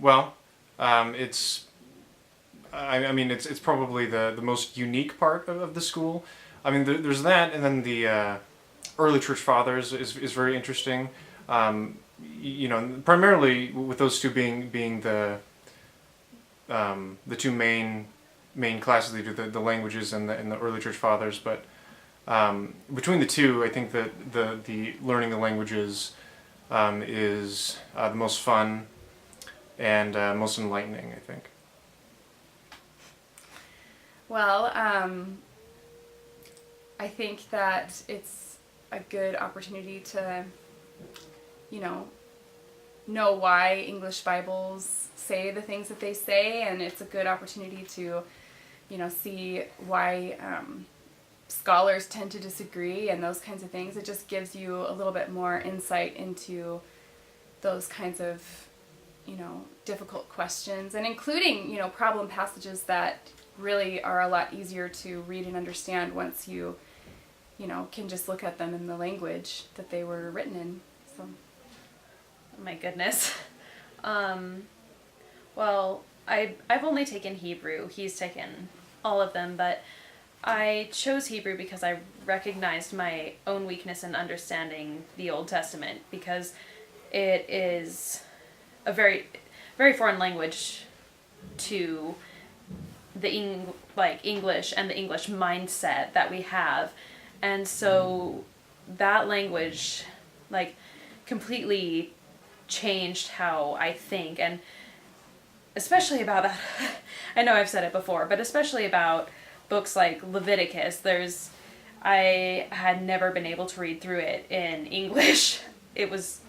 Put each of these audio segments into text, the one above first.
Well, it's I mean it's probably the most unique part of the school. I mean there's that, and then the early church fathers is very interesting. You know, primarily with those two being the two main classes they do, the languages and the early church fathers. But between the two, I think that the learning the languages is the most fun and most enlightening, I think. Well, I think that it's a good opportunity to, know why English Bibles say the things that they say, and it's a good opportunity to, see why scholars tend to disagree and those kinds of things. It just gives you a little bit more insight into those kinds of, difficult questions, and including, problem passages that really are a lot easier to read and understand once you, can just look at them in the language that they were written in. So. My goodness. Well, I've only taken Hebrew. He's taken all of them, but I chose Hebrew because I recognized my own weakness in understanding the Old Testament, because it is a very, very foreign language to the English and the English mindset that we have. And so that language completely changed how I think, and especially about that I know I've said it before, but especially about books like Leviticus. I had never been able to read through it in English. It was,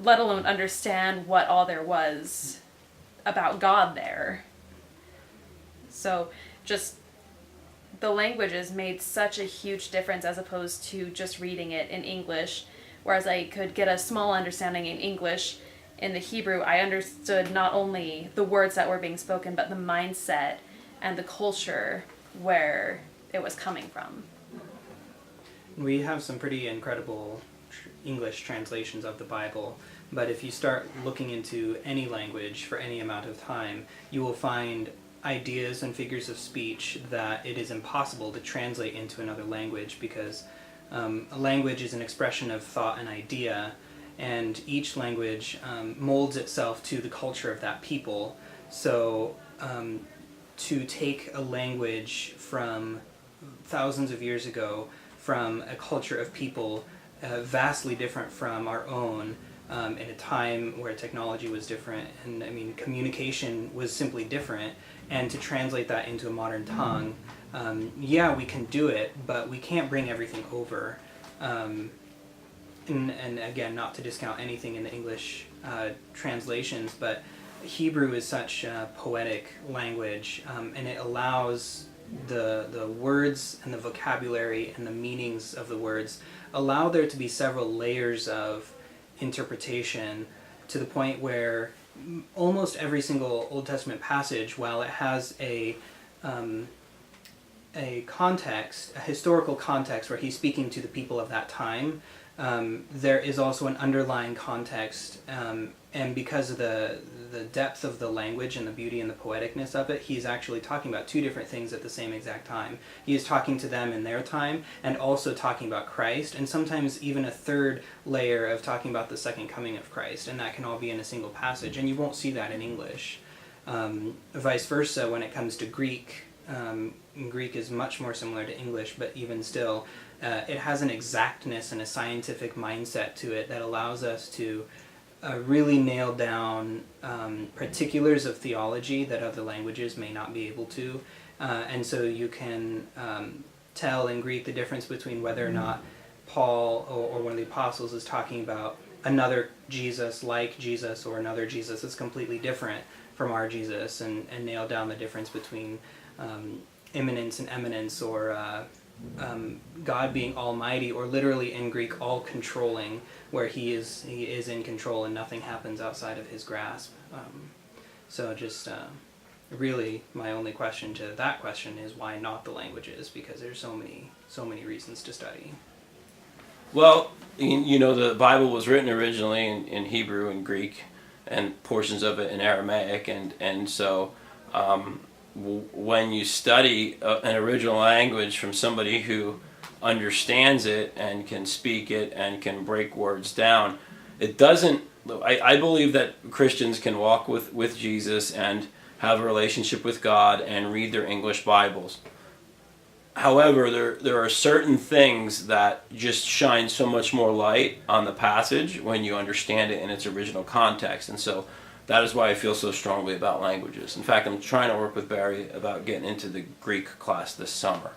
let alone understand what all there was about God there. So just the languages made such a huge difference as opposed to just reading it in English. Whereas I could get a small understanding in English, in the Hebrew I understood not only the words that were being spoken, but the mindset and the culture where it was coming from. We have some pretty incredible English translations of the Bible, but if you start looking into any language for any amount of time, you will find ideas and figures of speech that it is impossible to translate into another language, because a language is an expression of thought and idea, and each language molds itself to the culture of that people. So to take a language from thousands of years ago, from a culture of people vastly different from our own, in a time where technology was different, and communication was simply different, and to translate that into a modern tongue, we can do it, but we can't bring everything over. And again, not to discount anything in the English translations, but Hebrew is such a poetic language, and it allows the words and the vocabulary and the meanings of the words allow there to be several layers of interpretation, to the point where almost every single Old Testament passage, while it has a context, a historical context where he's speaking to the people of that time, there is also an underlying context, and because of the depth of the language and the beauty and the poeticness of it, he's actually talking about two different things at the same exact time. He is talking to them in their time, and also talking about Christ, and sometimes even a third layer of talking about the second coming of Christ, and that can all be in a single passage, and you won't see that in English. Vice versa, when it comes to Greek, Greek is much more similar to English, but even still, it has an exactness and a scientific mindset to it that allows us to really nail down particulars of theology that other languages may not be able to. And so you can tell in Greek the difference between whether or not Paul or one of the apostles is talking about another Jesus like Jesus, or another Jesus that's completely different from our Jesus, and nail down the difference between immanence and eminence, or God being almighty, or literally in Greek all-controlling, where he is in control and nothing happens outside of his grasp. So just really my only question to that question is, why not the languages? Because there's so many reasons to study. Well, the Bible was written originally in Hebrew and Greek, and portions of it in Aramaic, and so when you study an original language from somebody who understands it and can speak it and can break words down, it doesn't. I believe that Christians can walk with Jesus and have a relationship with God and read their English Bibles. However, there are certain things that just shine so much more light on the passage when you understand it in its original context. And so that is why I feel so strongly about languages. In fact, I'm trying to work with Barry about getting into the Greek class this summer.